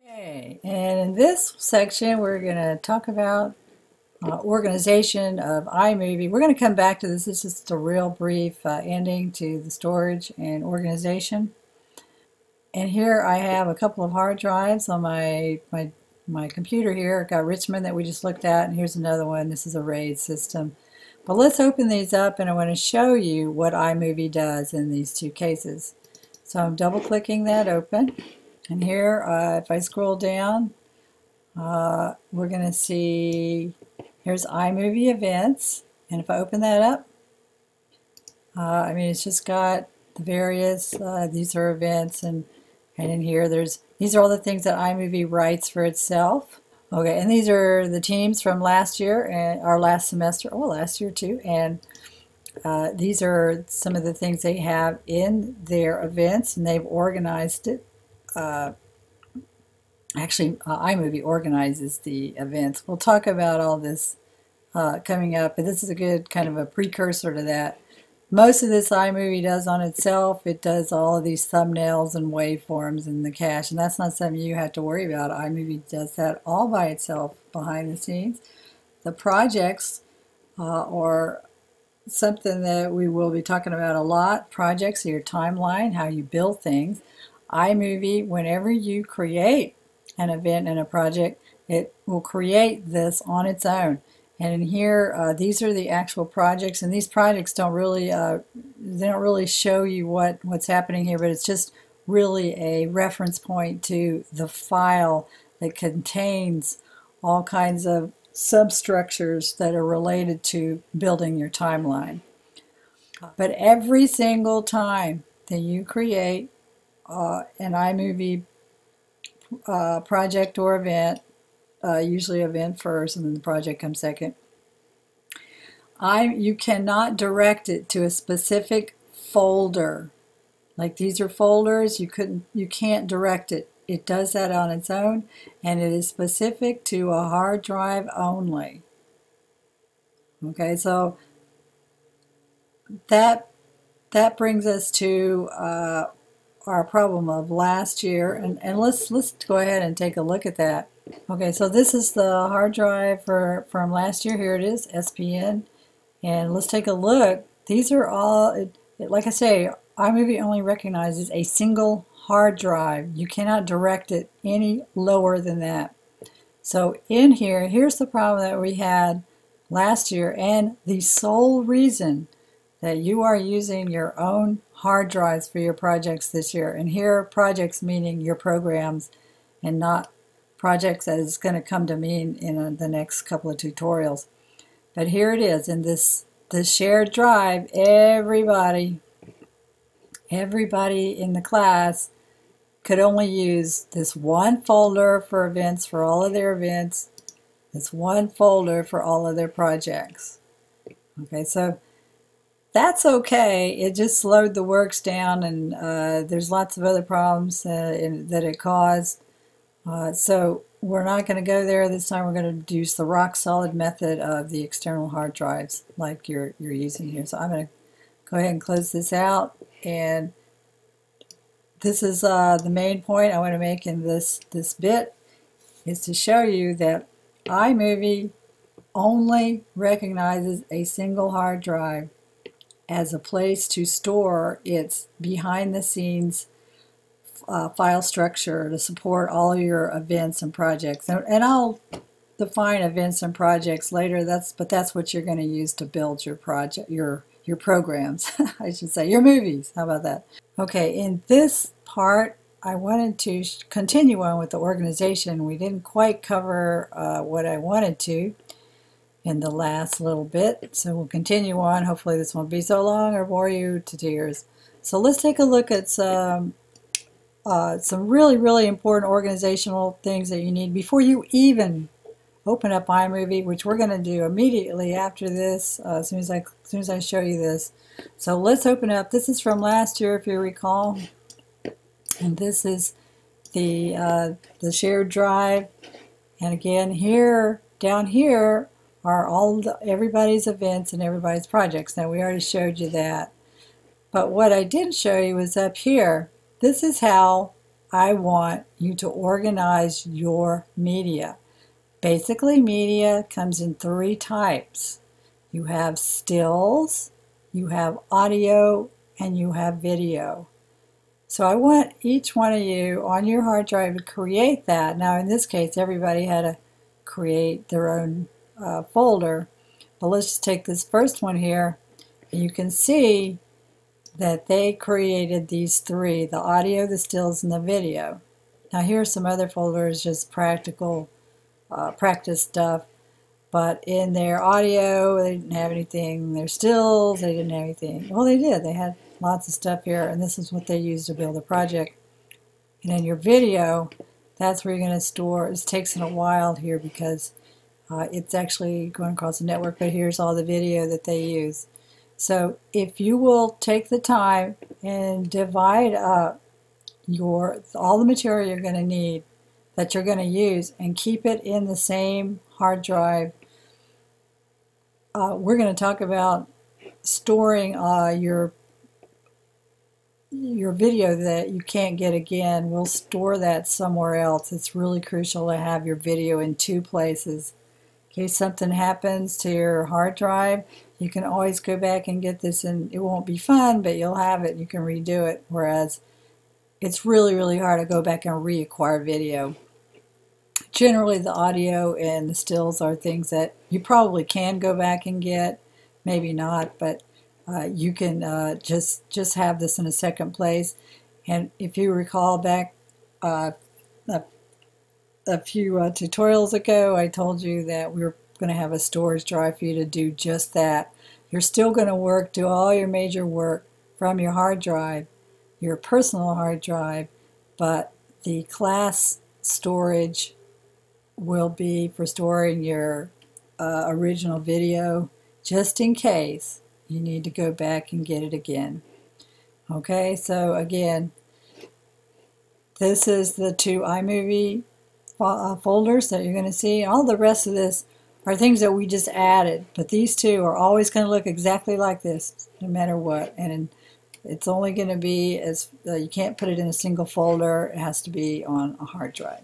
Okay, and in this section we're going to talk about organization of iMovie. We're going to come back to this. This is just a real brief ending to the storage and organization. And here I have a couple of hard drives on my computer here. I've got Richmond that we just looked at, and here's another one. This is a RAID system. But let's open these up, and I want to show you what iMovie does in these two cases. So I'm double clicking that open. And here, if I scroll down, we're going to see, here's iMovie Events. And if I open that up, I mean, it's just got the various, these are events, and in here, these are all the things that iMovie writes for itself. Okay, and these are the teams from last year, and our last semester, oh, last year too, and these are some of the things they have in their events, and they've organized it. Actually, iMovie organizes the events. We'll talk about all this coming up, but this is a good kind of a precursor to that. Most of this iMovie does on itself. It does all of these thumbnails and waveforms in the cache, and that's not something you have to worry about. iMovie does that all by itself behind the scenes. The projects are something that we will be talking about a lot. Projects are your timeline, how you build things. iMovie, whenever you create an event in a project, it will create this on its own. And in here, these are the actual projects, and these projects don't really show you what's happening here, but it's just really a reference point to the file that contains all kinds of substructures that are related to building your timeline. But every single time that you create an iMovie project or event, usually event first and then the project comes second, you cannot direct it to a specific folder. Like these are folders, you can't direct it. It does that on its own, and it is specific to a hard drive only. Okay, so that brings us to our problem of last year, and let's go ahead and take a look at that. Okay, so this is the hard drive from last year. Here it is, SPN, and let's take a look. These are all, like I say, iMovie only recognizes a single hard drive. You cannot direct it any lower than that. So in here, here's the problem that we had last year, and the sole reason that you are using your own hard drives for your projects this year. And here, projects meaning your programs, and not projects that is going to come to mean in the next couple of tutorials. But here it is in this shared drive. Everybody in the class could only use this one folder for events, for all of their events, this one folder for all of their projects. Okay, so that's okay. It just slowed the works down, and there's lots of other problems that it caused. So we're not going to go there this time. We're going to use the rock solid method of the external hard drives like you're using here. So I'm going to go ahead and close this out, and this is the main point I want to make in this bit, is to show you that iMovie only recognizes a single hard drive as a place to store its behind-the-scenes file structure to support all your events and projects. And I'll define events and projects later. But that's what you're going to use to build your project, your programs, I should say, your movies. How about that? Okay, in this part, I wanted to continue on with the organization. We didn't quite cover what I wanted to in the last little bit, so we'll continue on. Hopefully this won't be so long or bore you to tears. So let's take a look at some really, really important organizational things that you need before you even open up iMovie, which we're going to do immediately after this, as soon as I show you this. So let's open up. This is from last year, if you recall, and this is the shared drive. And again, here, down here, are everybody's events and everybody's projects. Now, we already showed you that. But what I didn't show you was up here. This is how I want you to organize your media. Basically, media comes in three types. You have stills, you have audio, and you have video. So I want each one of you on your hard drive to create that. Now in this case, everybody had to create their own folder. But let's just take this first one here. And you can see that they created these three, the audio, the stills, and the video. Now here's some other folders, just practical practice stuff. But in their audio, they didn't have anything. Their stills, they didn't have anything. Well, they did. They had lots of stuff here, and this is what they used to build a project. And in your video, that's where you're going to store. It takes a while here because it's actually going across the network, but here's all the video that they use. So if you will take the time and divide up all the material you're going to need, that you're going to use, and keep it in the same hard drive. We're going to talk about storing your video that you can't get again. We'll store that somewhere else. It's really crucial to have your video in two places. In case something happens to your hard drive, you can always go back and get this, and it won't be fun, but you'll have it. You can redo it, whereas it's really, really hard to go back and reacquire video. Generally, the audio and the stills are things that you probably can go back and get, maybe not, but you can just have this in a second place. And if you recall back a few tutorials ago, I told you that we were going to have a storage drive for you to do just that. You're still going to do all your major work from your hard drive, your personal hard drive, but the class storage will be for storing your original video, just in case you need to go back and get it again. Okay, so again, this is the two iMovie folders that you're going to see. All the rest of this are things that we just added, but these two are always going to look exactly like this, no matter what. And it's only going to be you can't put it in a single folder. It has to be on a hard drive.